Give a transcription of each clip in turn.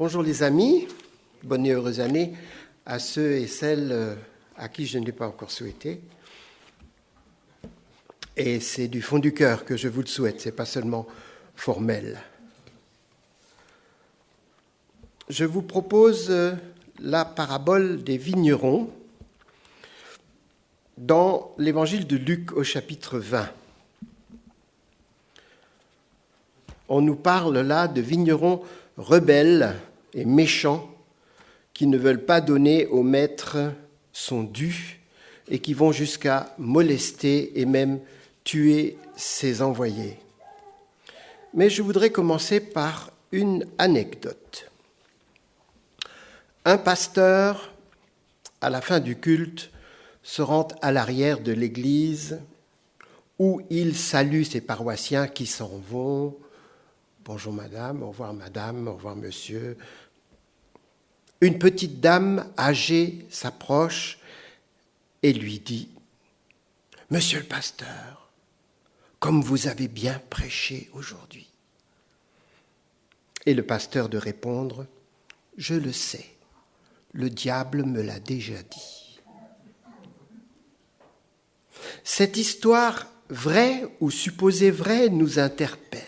Bonjour les amis, bonne et heureuse année à ceux et celles à qui je n'ai pas encore souhaité. Et c'est du fond du cœur que je vous le souhaite, ce n'est pas seulement formel. Je vous propose la parabole des vignerons dans l'évangile de Luc au chapitre 20. On nous parle là de vignerons rebelles et méchants qui ne veulent pas donner au maître son dû et qui vont jusqu'à molester et même tuer ses envoyés. Mais je voudrais commencer par une anecdote. Un pasteur, à la fin du culte, se rend à l'arrière de l'église où il salue ses paroissiens qui s'en vont. Bonjour madame, au revoir monsieur. Une petite dame âgée s'approche et lui dit « Monsieur le pasteur, comme vous avez bien prêché aujourd'hui. » Et le pasteur de répondre « Je le sais, le diable me l'a déjà dit. » Cette histoire vraie ou supposée vraie nous interpelle.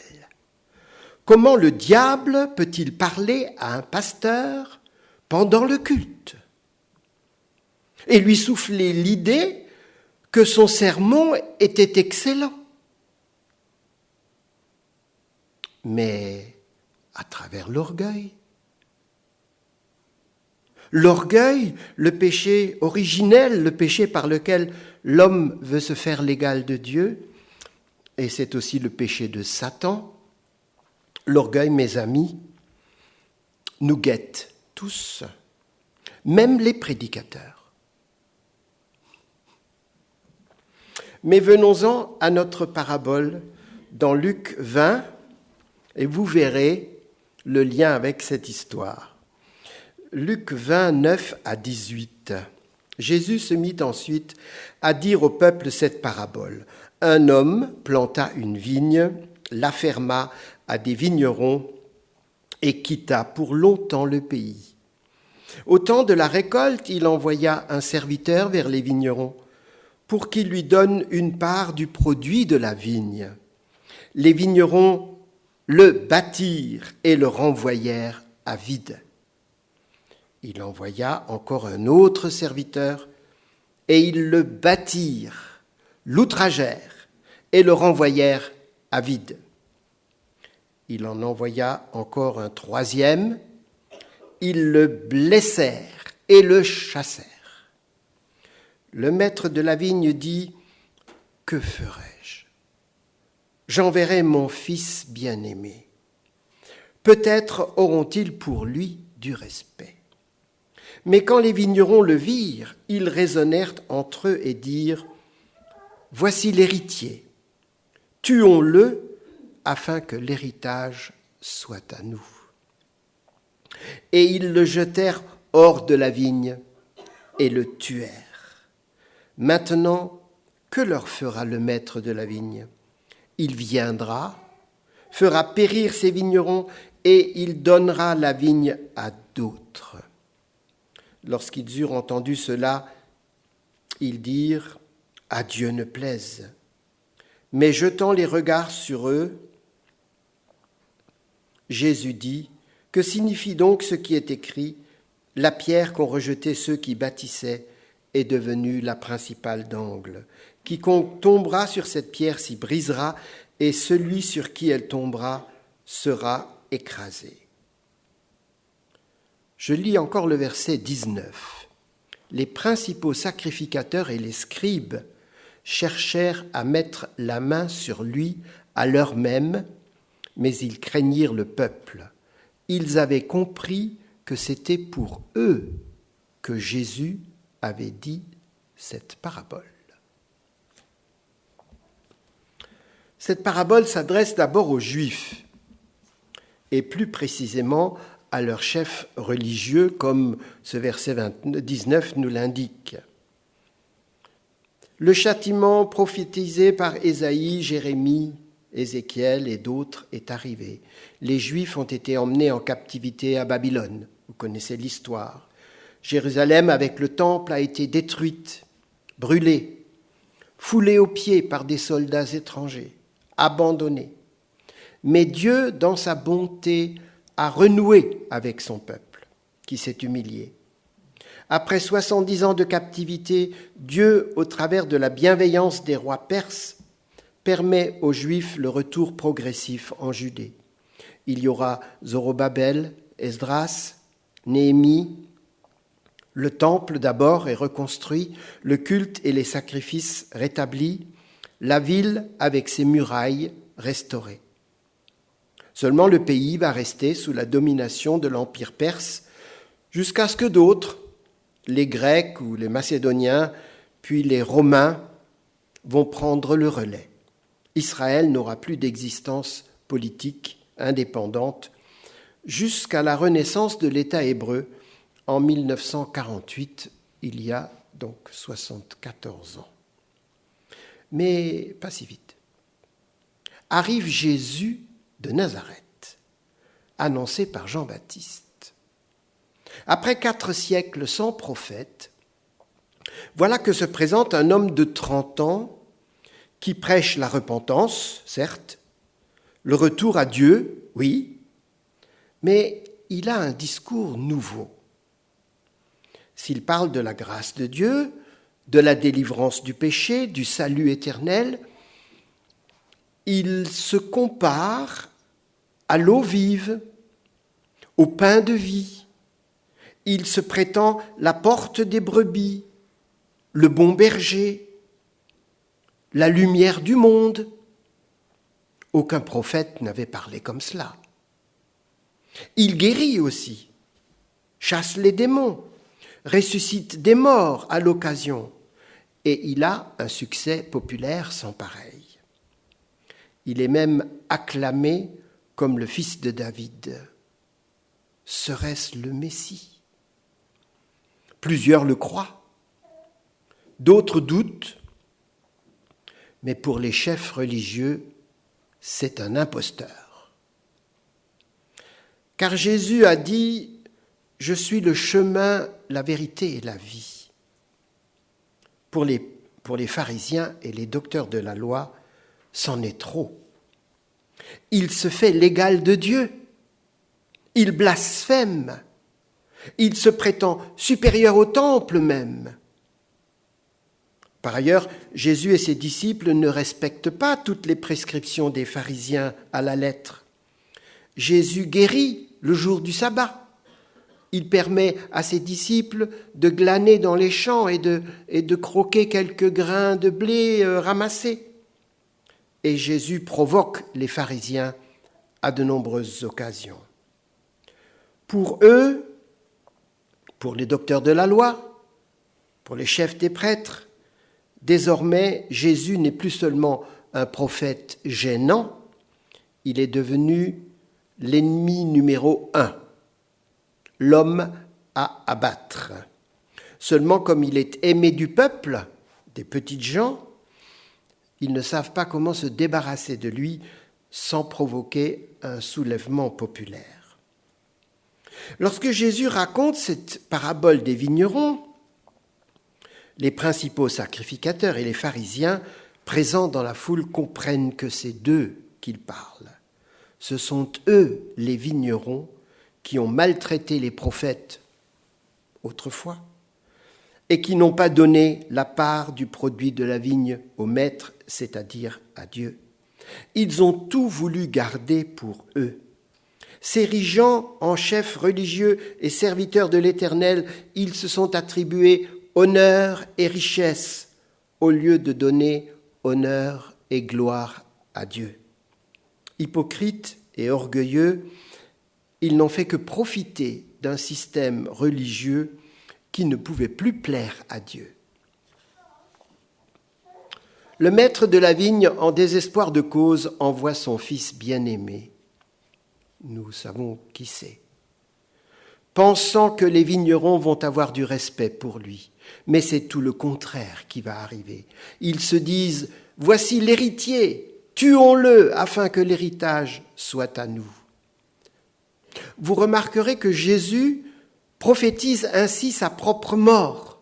Comment le diable peut-il parler à un pasteur pendant le culte et lui souffler l'idée que son sermon était excellent, mais à travers l'orgueil. L'orgueil, le péché originel, le péché par lequel l'homme veut se faire l'égal de Dieu, et c'est aussi le péché de Satan. L'orgueil, mes amis, nous guette tous, même les prédicateurs. Mais venons-en à notre parabole dans Luc 20, et vous verrez le lien avec cette histoire. Luc 20, 9 à 18. Jésus se mit ensuite à dire au peuple cette parabole. Un homme planta une vigne, la ferma à des vignerons et quitta pour longtemps le pays. Au temps de la récolte, il envoya un serviteur vers les vignerons pour qu'il lui donne une part du produit de la vigne. Les vignerons le battirent et le renvoyèrent à vide. Il envoya encore un autre serviteur et ils le battirent, l'outragèrent et le renvoyèrent à vide. Il en envoya encore un troisième, ils le blessèrent et le chassèrent. Le maître de la vigne dit « Que ferai-je ? J'enverrai mon fils bien-aimé. Peut-être auront-ils pour lui du respect. » Mais quand les vignerons le virent, ils raisonnèrent entre eux et dirent « Voici l'héritier, tuons-le afin que l'héritage soit à nous. » Et ils le jetèrent hors de la vigne et le tuèrent. Maintenant, que leur fera le maître de la vigne ? Il viendra, fera périr ses vignerons et il donnera la vigne à d'autres. Lorsqu'ils eurent entendu cela, ils dirent « À Dieu ne plaise ». Mais jetant les regards sur eux, Jésus dit « Que signifie donc ce qui est écrit ? La pierre qu'ont rejetée ceux qui bâtissaient est devenue la principale d'angle. Quiconque tombera sur cette pierre s'y brisera, et celui sur qui elle tombera sera écrasé. » Je lis encore le verset 19. Les principaux sacrificateurs et les scribes cherchèrent à mettre la main sur lui à l'heure même, mais ils craignirent le peuple. Ils avaient compris que c'était pour eux que Jésus avait dit cette parabole. Cette parabole s'adresse d'abord aux Juifs, et plus précisément à leurs chefs religieux, comme ce verset 19 nous l'indique. Le châtiment prophétisé par Ésaïe, Jérémie Ézéchiel et d'autres, est arrivé. Les Juifs ont été emmenés en captivité à Babylone. Vous connaissez l'histoire. Jérusalem, avec le temple, a été détruite, brûlée, foulée aux pieds par des soldats étrangers, abandonnée. Mais Dieu, dans sa bonté, a renoué avec son peuple, qui s'est humilié. Après 70 ans de captivité, Dieu, au travers de la bienveillance des rois perses, permet aux Juifs le retour progressif en Judée. Il y aura Zorobabel, Esdras, Néhémie. Le temple d'abord est reconstruit, le culte et les sacrifices rétablis, la ville avec ses murailles restaurées. Seulement le pays va rester sous la domination de l'Empire perse jusqu'à ce que d'autres, les Grecs ou les Macédoniens, puis les Romains, vont prendre le relais. Israël n'aura plus d'existence politique indépendante jusqu'à la renaissance de l'État hébreu en 1948, il y a donc 74 ans. Mais pas si vite. Arrive Jésus de Nazareth, annoncé par Jean-Baptiste. Après 4 siècles sans prophète, voilà que se présente un homme de 30 ans qui prêche la repentance, certes, le retour à Dieu, oui, mais il a un discours nouveau. S'il parle de la grâce de Dieu, de la délivrance du péché, du salut éternel, il se compare à l'eau vive, au pain de vie. Il se prétend la porte des brebis, le bon berger, la lumière du monde. Aucun prophète n'avait parlé comme cela. Il guérit aussi, chasse les démons, ressuscite des morts à l'occasion, et il a un succès populaire sans pareil. Il est même acclamé comme le fils de David. Serait-ce le Messie ? Plusieurs le croient, d'autres doutent, mais pour les chefs religieux, c'est un imposteur. Car Jésus a dit « Je suis le chemin, la vérité et la vie ». Pour les pharisiens et les docteurs de la loi, c'en est trop. Il se fait l'égal de Dieu. Il blasphème. Il se prétend supérieur au temple même. Par ailleurs, Jésus et ses disciples ne respectent pas toutes les prescriptions des pharisiens à la lettre. Jésus guérit le jour du sabbat. Il permet à ses disciples de glaner dans les champs et de croquer quelques grains de blé ramassés. Et Jésus provoque les pharisiens à de nombreuses occasions. Pour eux, pour les docteurs de la loi, pour les chefs des prêtres, désormais, Jésus n'est plus seulement un prophète gênant, il est devenu l'ennemi numéro 1, l'homme à abattre. Seulement, comme il est aimé du peuple, des petites gens, ils ne savent pas comment se débarrasser de lui sans provoquer un soulèvement populaire. Lorsque Jésus raconte cette parabole des vignerons, les principaux sacrificateurs et les pharisiens présents dans la foule comprennent que c'est d'eux qu'il parle. Ce sont eux, les vignerons, qui ont maltraité les prophètes autrefois et qui n'ont pas donné la part du produit de la vigne au maître, c'est-à-dire à Dieu. Ils ont tout voulu garder pour eux. S'érigeant en chefs religieux et serviteurs de l'Éternel, ils se sont attribués honneur et richesse au lieu de donner honneur et gloire à Dieu. Hypocrites et orgueilleux, ils n'ont fait que profiter d'un système religieux qui ne pouvait plus plaire à Dieu. Le maître de la vigne, en désespoir de cause, envoie son fils bien-aimé. Nous savons qui c'est. Pensant que les vignerons vont avoir du respect pour lui. Mais c'est tout le contraire qui va arriver. Ils se disent « Voici l'héritier, tuons-le afin que l'héritage soit à nous. Vous remarquerez que Jésus prophétise ainsi sa propre mort.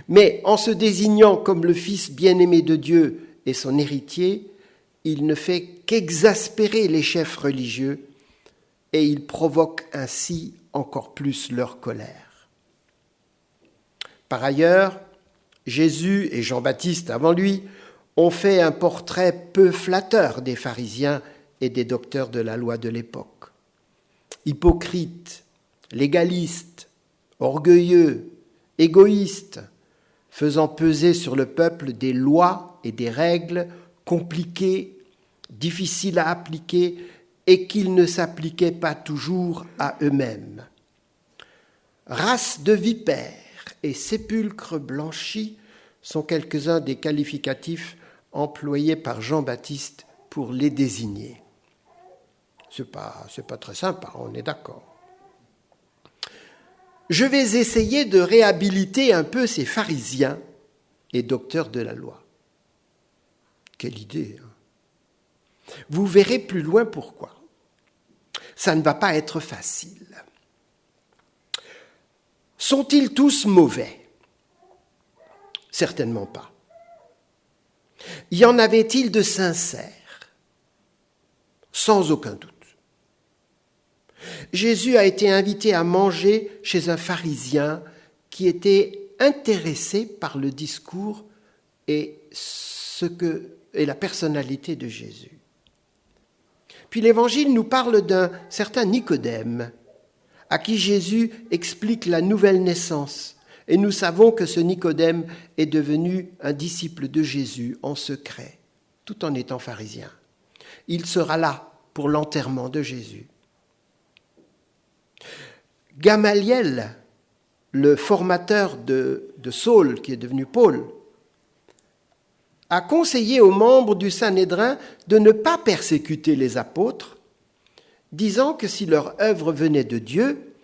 Mais en se désignant comme le Fils bien-aimé de Dieu et son héritier, il ne fait qu'exaspérer les chefs religieux et il provoque ainsi encore plus leur colère. Par ailleurs, Jésus et Jean-Baptiste avant lui ont fait un portrait peu flatteur des pharisiens et des docteurs de la loi de l'époque. Hypocrites, légalistes, orgueilleux, égoïstes, faisant peser sur le peuple des lois et des règles compliquées, difficiles à appliquer et qu'ils ne s'appliquaient pas toujours à eux-mêmes. Race de vipères et sépulcres blanchis sont quelques-uns des qualificatifs employés par Jean-Baptiste pour les désigner. C'est pas très sympa, on est d'accord. Je vais essayer de réhabiliter un peu ces pharisiens et docteurs de la loi. Quelle idée, hein ? Vous verrez plus loin pourquoi. Ça ne va pas être facile. Sont-ils tous mauvais ? Certainement pas. Y en avait-il de sincères ? Sans aucun doute. Jésus a été invité à manger chez un pharisien qui était intéressé par le discours et la personnalité de Jésus. Puis l'Évangile nous parle d'un certain Nicodème, à qui Jésus explique la nouvelle naissance. Et nous savons que ce Nicodème est devenu un disciple de Jésus en secret, tout en étant pharisien. Il sera là pour l'enterrement de Jésus. Gamaliel, le formateur de Saul, qui est devenu Paul, a conseillé aux membres du Sanhédrin de ne pas persécuter les apôtres, disant que si leur œuvre venait de Dieu,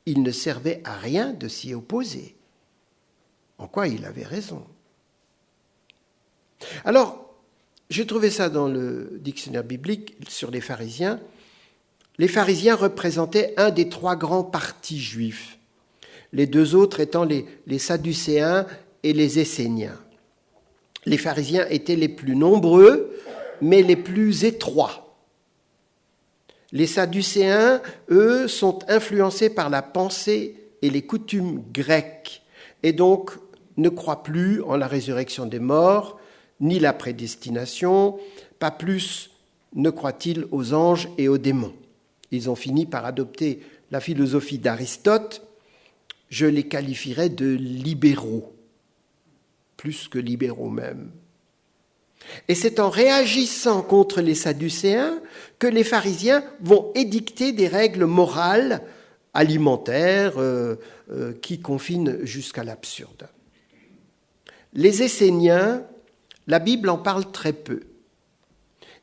il ne servait à rien de s'y opposer. En quoi il avait raison. Alors, j'ai trouvé ça dans le dictionnaire biblique sur les pharisiens. Les pharisiens représentaient un des trois grands partis juifs, les deux autres étant les Sadducéens et les Esséniens. Les pharisiens étaient les plus nombreux, mais les plus étroits. Les Sadducéens, eux, sont influencés par la pensée et les coutumes grecques, et donc ne croient plus en la résurrection des morts, ni la prédestination, pas plus ne croient-ils aux anges et aux démons. Ils ont fini par adopter la philosophie d'Aristote, je les qualifierais de libéraux, plus que libéraux même. Et c'est en réagissant contre les Sadducéens que les pharisiens vont édicter des règles morales, alimentaires, qui confinent jusqu'à l'absurde. Les Esséniens, la Bible en parle très peu.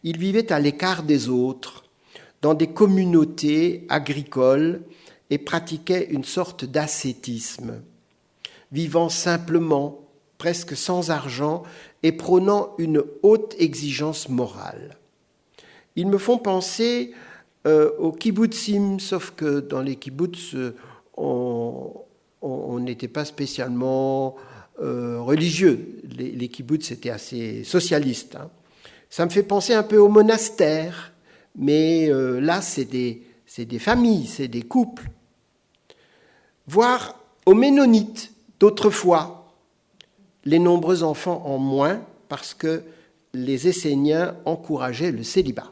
Ils vivaient à l'écart des autres, dans des communautés agricoles et pratiquaient une sorte d'ascétisme, vivant simplement, presque sans argent et prônant une haute exigence morale. Ils me font penser aux kibbutzim, sauf que dans les kibbutz, on n'était pas spécialement religieux. Les kibbutz étaient assez socialistes. Hein. Ça me fait penser un peu au monastère, mais là, c'est des familles, c'est des couples. Voire aux Ménonites d'autrefois, les nombreux enfants en moins parce que les Esséniens encourageaient le célibat.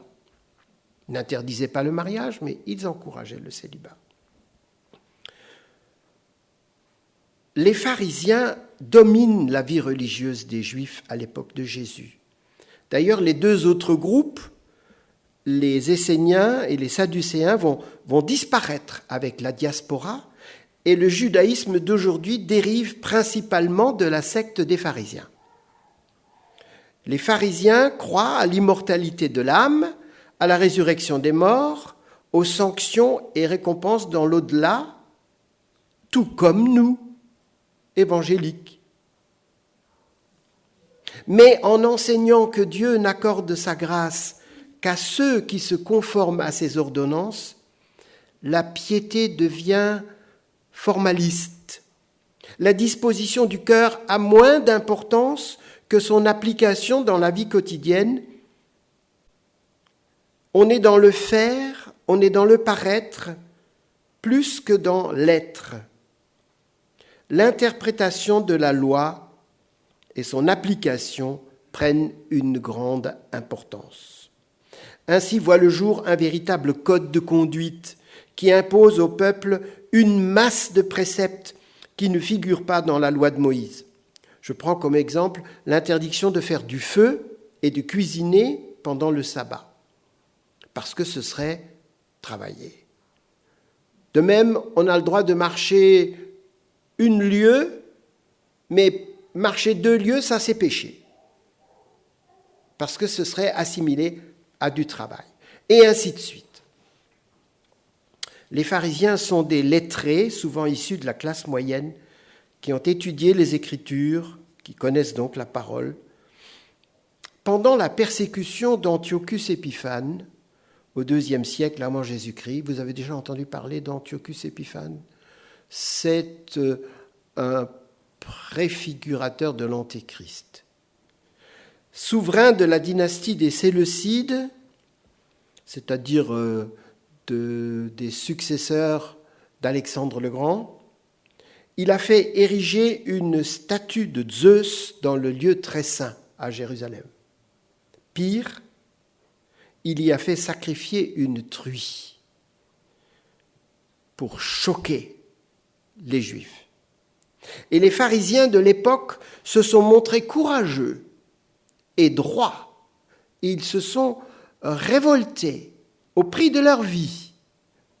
Ils n'interdisaient pas le mariage, mais ils encourageaient le célibat. Les pharisiens dominent la vie religieuse des Juifs à l'époque de Jésus. D'ailleurs, les deux autres groupes, les Esséniens et les Sadducéens, vont disparaître avec la diaspora et le judaïsme d'aujourd'hui dérive principalement de la secte des pharisiens. Les pharisiens croient à l'immortalité de l'âme, à la résurrection des morts, aux sanctions et récompenses dans l'au-delà, tout comme nous, évangéliques. Mais en enseignant que Dieu n'accorde sa grâce qu'à ceux qui se conforment à ses ordonnances, la piété devient formaliste. La disposition du cœur a moins d'importance que son application dans la vie quotidienne. On est dans le faire, on est dans le paraître, plus que dans l'être. L'interprétation de la loi et son application prennent une grande importance. Ainsi voit le jour un véritable code de conduite qui impose au peuple une masse de préceptes qui ne figurent pas dans la loi de Moïse. Je prends comme exemple l'interdiction de faire du feu et de cuisiner pendant le sabbat, parce que ce serait travailler. De même, on a le droit de marcher une lieue, mais marcher 2 lieues, ça c'est péché, parce que ce serait assimilé à du travail, et ainsi de suite. Les pharisiens sont des lettrés, souvent issus de la classe moyenne, qui ont étudié les Écritures, qui connaissent donc la parole. Pendant la persécution d'Antiochus Épiphane, au IIe siècle avant Jésus-Christ, vous avez déjà entendu parler d'Antiochus Épiphane ? C'est un préfigurateur de l'Antéchrist. Souverain de la dynastie des Séleucides, c'est-à-dire des successeurs d'Alexandre le Grand, il a fait ériger une statue de Zeus dans le lieu très saint à Jérusalem. Pire, il y a fait sacrifier une truie pour choquer les Juifs. Et les pharisiens de l'époque se sont montrés courageux et droits. Ils se sont révoltés au prix de leur vie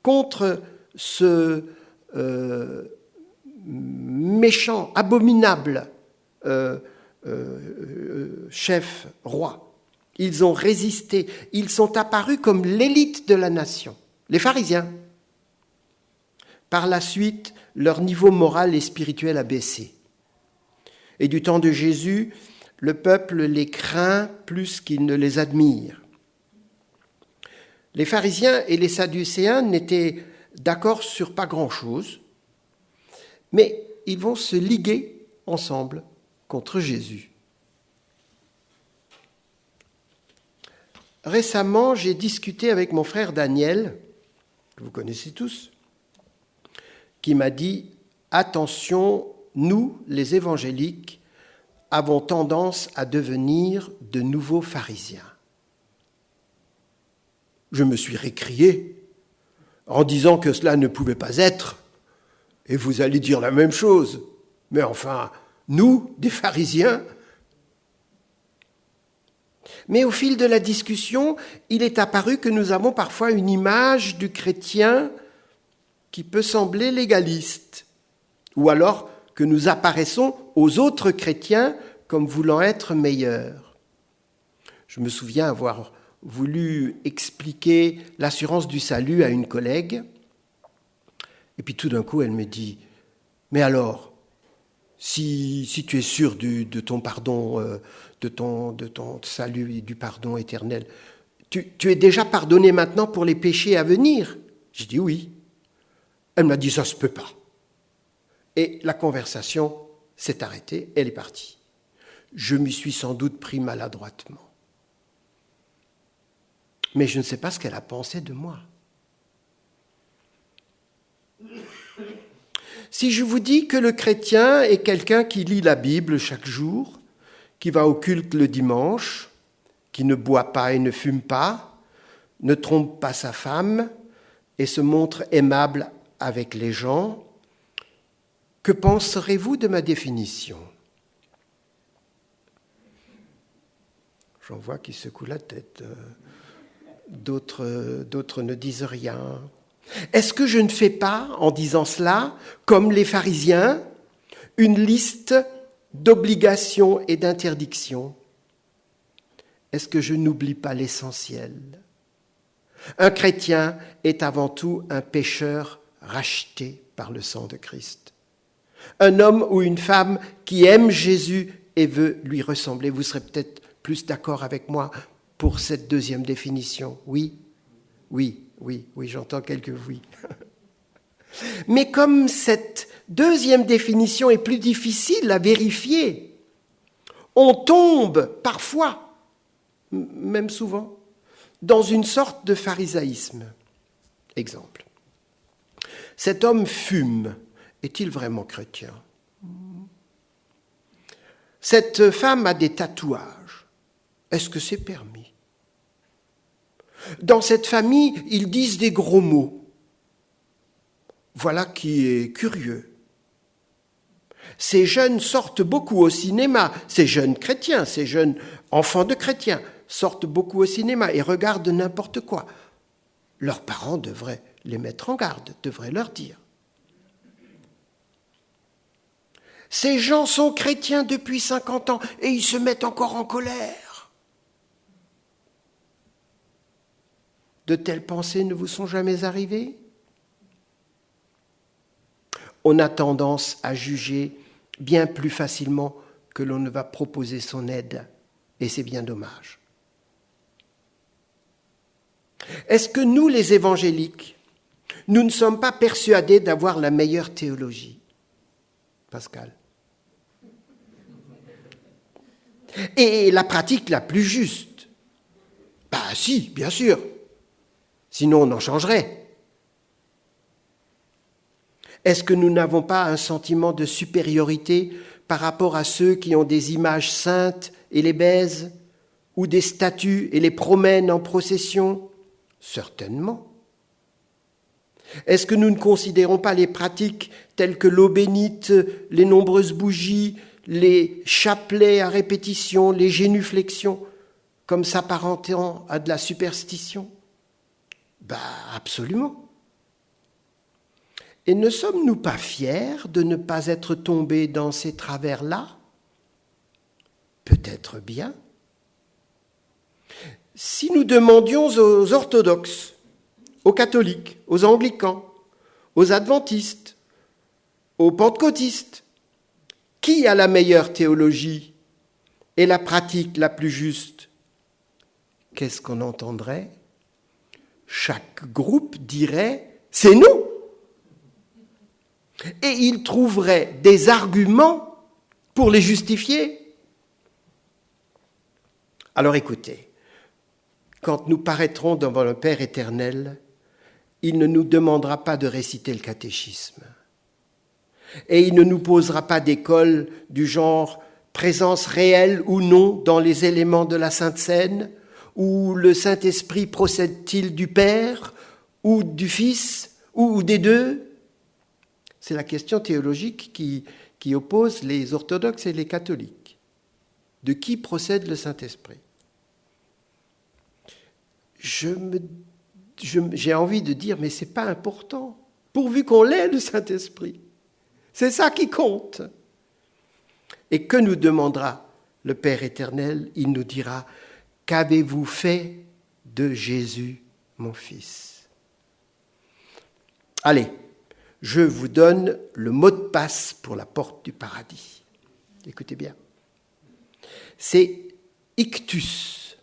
contre ce méchant, abominable chef roi. Ils ont résisté, ils sont apparus comme l'élite de la nation, les pharisiens. Par la suite, leur niveau moral et spirituel a baissé. Et du temps de Jésus, le peuple les craint plus qu'il ne les admire. Les pharisiens et les sadducéens n'étaient d'accord sur pas grand-chose, mais ils vont se liguer ensemble contre Jésus. Récemment, j'ai discuté avec mon frère Daniel, que vous connaissez tous, qui m'a dit « Attention, nous, les évangéliques, avons tendance à devenir de nouveaux pharisiens. » Je me suis récrié en disant que cela ne pouvait pas être. Et vous allez dire la même chose. Mais enfin, nous, des pharisiens. Mais au fil de la discussion, il est apparu que nous avons parfois une image du chrétien qui peut sembler légaliste, ou alors que nous apparaissons aux autres chrétiens comme voulant être meilleurs. Je me souviens avoir voulu expliquer l'assurance du salut à une collègue, et puis tout d'un coup elle me dit « Mais alors, si tu es sûr de ton pardon, de ton salut et du pardon éternel, tu es déjà pardonné maintenant pour les péchés à venir ?» J'ai dit « Oui ». Elle m'a dit « Ça se peut pas ». Et la conversation s'est arrêtée, elle est partie. Je m'y suis sans doute pris maladroitement. Mais je ne sais pas ce qu'elle a pensé de moi. Si je vous dis que le chrétien est quelqu'un qui lit la Bible chaque jour, qui va au culte le dimanche, qui ne boit pas et ne fume pas, ne trompe pas sa femme et se montre aimable avec les gens, que penserez-vous de ma définition ? J'en vois qui secouent la tête. D'autres ne disent rien. Est-ce que je ne fais pas, en disant cela, comme les pharisiens, une liste d'obligations et d'interdictions ? Est-ce que je n'oublie pas l'essentiel ? Un chrétien est avant tout un pécheur racheté par le sang de Christ. Un homme ou une femme qui aime Jésus et veut lui ressembler. Vous serez peut-être plus d'accord avec moi pour cette deuxième définition. Oui, j'entends quelques oui. Mais comme cette deuxième définition est plus difficile à vérifier, on tombe parfois, même souvent, dans une sorte de pharisaïsme. Exemple. Cet homme fume. Est-il vraiment chrétien ? Cette femme a des tatouages. Est-ce que c'est permis ? Dans cette famille, ils disent des gros mots. Voilà qui est curieux. Ces jeunes sortent beaucoup au cinéma. Ces jeunes chrétiens, ces jeunes enfants de chrétiens sortent beaucoup au cinéma et regardent n'importe quoi. Leurs parents devraient les mettre en garde, devraient leur dire. Ces gens sont chrétiens depuis 50 ans et ils se mettent encore en colère. De telles pensées ne vous sont jamais arrivées ? On a tendance à juger bien plus facilement que l'on ne va proposer son aide, et c'est bien dommage. Est-ce que nous, les évangéliques, nous ne sommes pas persuadés d'avoir la meilleure théologie ? Pascal. Et la pratique la plus juste ? Si, bien sûr. Sinon, on en changerait. Est-ce que nous n'avons pas un sentiment de supériorité par rapport à ceux qui ont des images saintes et les baisent, ou des statues et les promènent en procession ? Certainement. Est-ce que nous ne considérons pas les pratiques telles que l'eau bénite, les nombreuses bougies, les chapelets à répétition, les génuflexions, comme s'apparentant à de la superstition ? Absolument. Et ne sommes-nous pas fiers de ne pas être tombés dans ces travers-là ? Peut-être bien. Si nous demandions aux orthodoxes, aux catholiques, aux anglicans, aux adventistes, aux pentecôtistes, qui a la meilleure théologie et la pratique la plus juste ? Qu'est-ce qu'on entendrait ? Chaque groupe dirait « c'est nous !» et il trouverait des arguments pour les justifier. Alors écoutez, quand nous paraîtrons devant le Père éternel, il ne nous demandera pas de réciter le catéchisme. Et il ne nous posera pas d'école du genre présence réelle ou non dans les éléments de la Sainte Seine, ou le Saint-Esprit procède-t-il du Père, ou du Fils, ou des deux ? C'est la question théologique qui oppose les orthodoxes et les catholiques. De qui procède le Saint-Esprit ? J'ai envie de dire, mais ce n'est pas important, pourvu qu'on l'ait, le Saint-Esprit. C'est ça qui compte. Et que nous demandera le Père éternel ? Il nous dira, qu'avez-vous fait de Jésus, mon Fils ? Allez, je vous donne le mot de passe pour la porte du paradis. Écoutez bien. C'est ictus,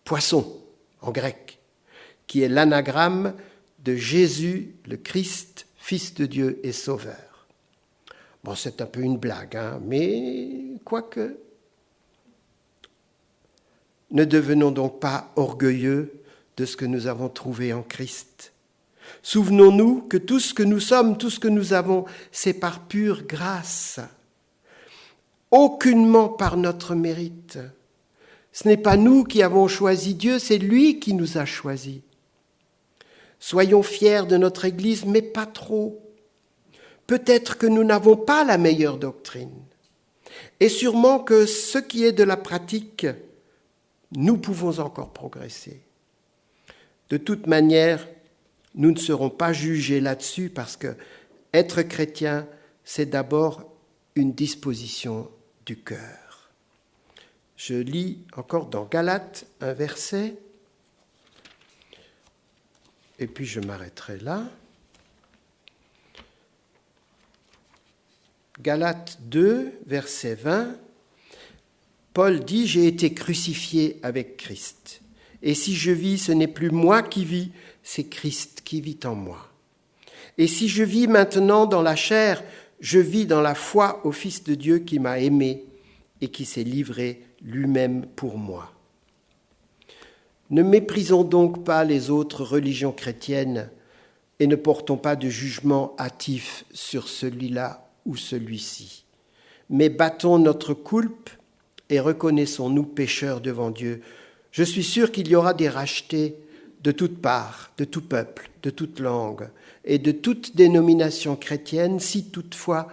poisson en grec, qui est l'anagramme de Jésus, le Christ, Fils de Dieu et Sauveur. Bon, c'est un peu une blague, mais quoique. Ne devenons donc pas orgueilleux de ce que nous avons trouvé en Christ. Souvenons-nous que tout ce que nous sommes, tout ce que nous avons, c'est par pure grâce, aucunement par notre mérite. Ce n'est pas nous qui avons choisi Dieu, c'est lui qui nous a choisis. Soyons fiers de notre Église, mais pas trop. Peut-être que nous n'avons pas la meilleure doctrine. Et sûrement que ce qui est de la pratique, nous pouvons encore progresser. De toute manière, nous ne serons pas jugés là-dessus parce que être chrétien, c'est d'abord une disposition du cœur. Je lis encore dans Galates un verset, et puis je m'arrêterai là. Galates 2, verset 20. Paul dit « J'ai été crucifié avec Christ. Et si je vis, ce n'est plus moi qui vis, c'est Christ qui vit en moi. Et si je vis maintenant dans la chair, je vis dans la foi au Fils de Dieu qui m'a aimé et qui s'est livré lui-même pour moi. » Ne méprisons donc pas les autres religions chrétiennes et ne portons pas de jugement hâtif sur celui-là ou celui-ci. Mais battons notre coulpe et reconnaissons-nous pécheurs devant Dieu. Je suis sûr qu'il y aura des rachetés de toutes parts, de tout peuple, de toute langue et de toute dénomination chrétienne, si toutefois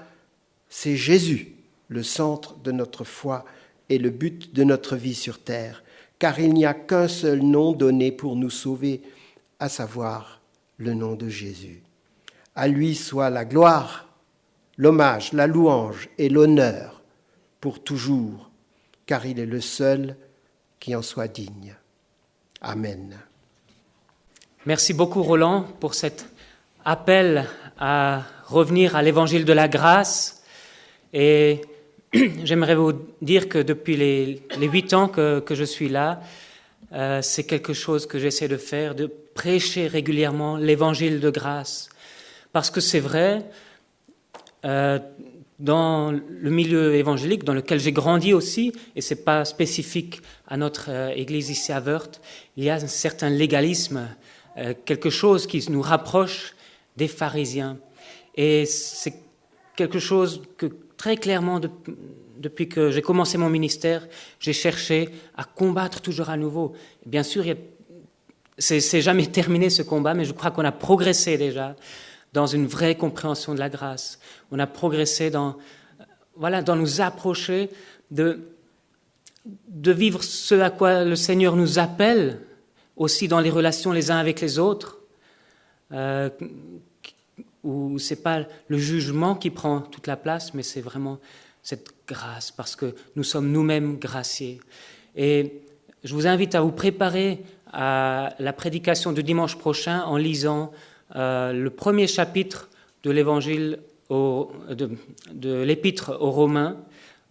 c'est Jésus, le centre de notre foi et le but de notre vie sur terre, car il n'y a qu'un seul nom donné pour nous sauver, à savoir le nom de Jésus. À lui soit la gloire, l'hommage, la louange et l'honneur pour toujours, car il est le seul qui en soit digne. Amen. Merci beaucoup Roland pour cet appel à revenir à l'évangile de la grâce. Et j'aimerais vous dire que depuis les 8 ans que je suis là, c'est quelque chose que j'essaie de faire, de prêcher régulièrement l'évangile de grâce. Parce que c'est vrai, dans le milieu évangélique dans lequel j'ai grandi aussi, et ce n'est pas spécifique à notre église ici à Wörth, il y a un certain légalisme, quelque chose qui nous rapproche des pharisiens. Et c'est quelque chose que très clairement, depuis que j'ai commencé mon ministère, j'ai cherché à combattre toujours à nouveau. Et bien sûr, c'est jamais terminé ce combat, mais je crois qu'on a progressé déjà dans une vraie compréhension de la grâce. On a progressé dans nous approcher de vivre ce à quoi le Seigneur nous appelle, aussi dans les relations les uns avec les autres, où ce n'est pas le jugement qui prend toute la place, mais c'est vraiment cette grâce, parce que nous sommes nous-mêmes graciés. Et je vous invite à vous préparer à la prédication de dimanche prochain en lisant le premier chapitre de l'évangile de l'épître aux Romains,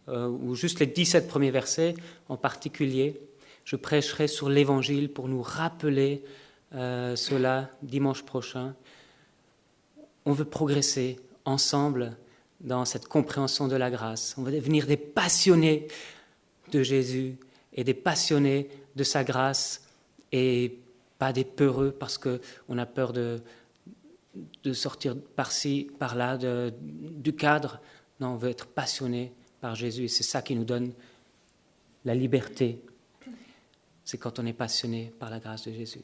ou juste les 17 premiers versets en particulier. Je prêcherai sur l'évangile pour nous rappeler cela dimanche prochain. On veut progresser ensemble dans cette compréhension de la grâce. On veut devenir des passionnés de Jésus et des passionnés de sa grâce et pas des peureux parce qu'on a peur de sortir par-ci, par-là du cadre. Non, on veut être passionné par Jésus et c'est ça qui nous donne la liberté. C'est quand on est passionné par la grâce de Jésus.